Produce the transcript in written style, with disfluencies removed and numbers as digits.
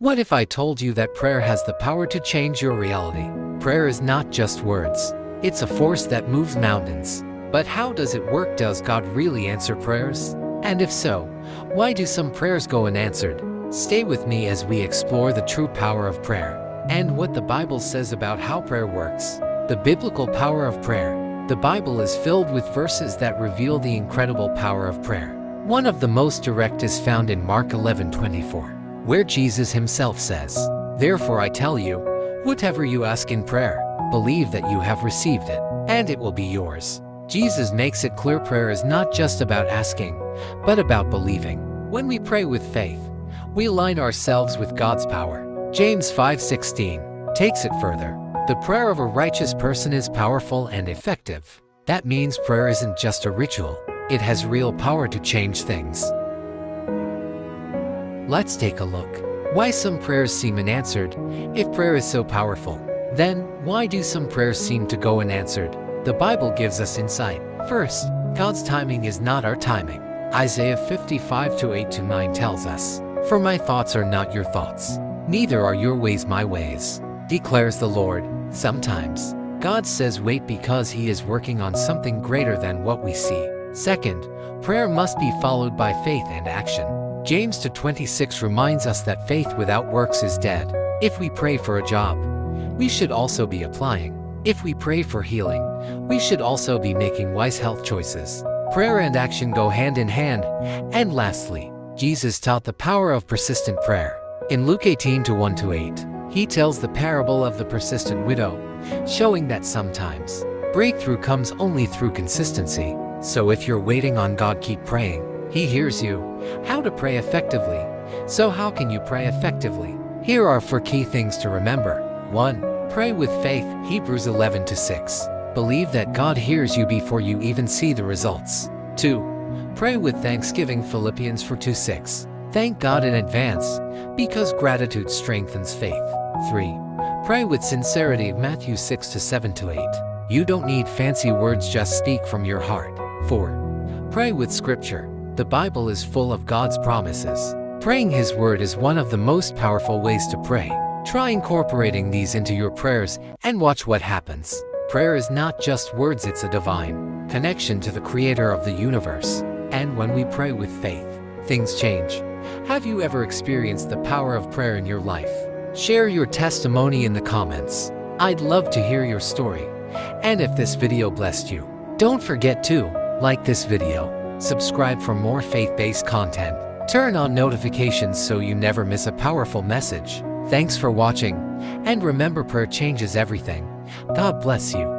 What if I told you that prayer has the power to change your reality? Prayer is not just words. It's a force that moves mountains. But how does it work? Does God really answer prayers? And if so, why do some prayers go unanswered? Stay with me as we explore the true power of prayer and what the Bible says about how prayer works. The biblical power of prayer. The Bible is filled with verses that reveal the incredible power of prayer. One of the most direct is found in Mark 11:24, where Jesus himself says, "Therefore I tell you, whatever you ask in prayer, believe that you have received it, and it will be yours." Jesus makes it clear prayer is not just about asking, but about believing. When we pray with faith, we align ourselves with God's power. James 5:16 takes it further. The prayer of a righteous person is powerful and effective. That means prayer isn't just a ritual. It has real power to change things. Let's take a look. Why some prayers seem unanswered. If prayer is so powerful, then why do some prayers seem to go unanswered? The Bible gives us insight. First, God's timing is not our timing. Isaiah 55:8-9 tells us, "For my thoughts are not your thoughts, neither are your ways my ways, declares the Lord." Sometimes, God says wait because He is working on something greater than what we see. Second, prayer must be followed by faith and action. James 2:26 reminds us that faith without works is dead. If we pray for a job, we should also be applying. If we pray for healing, we should also be making wise health choices. Prayer and action go hand in hand. And lastly, Jesus taught the power of persistent prayer. In Luke 18:1-8, He tells the parable of the persistent widow, showing that sometimes breakthrough comes only through consistency. So if you're waiting on God, keep praying. He hears you. How to pray effectively. So how can you pray effectively? Here are 4 key things to remember. 1. Pray with faith. Hebrews 11:6. Believe that God hears you before you even see the results. 2. Pray with thanksgiving. Philippians 4:2-6. Thank God in advance, because gratitude strengthens faith. 3. Pray with sincerity. Matthew 6:7-8. You don't need fancy words, just speak from your heart. 4. Pray with scripture. The Bible is full of God's promises. Praying His word is one of the most powerful ways to pray. Try incorporating these into your prayers and watch what happens. Prayer is not just words, it's a divine connection to the Creator of the universe. And when we pray with faith, things change. Have you ever experienced the power of prayer in your life? Share your testimony in the comments. I'd love to hear your story. And if this video blessed you, don't forget to like this video, subscribe for more faith-based content, turn on notifications so you never miss a powerful message. Thanks for watching, and remember, prayer changes everything. God bless you.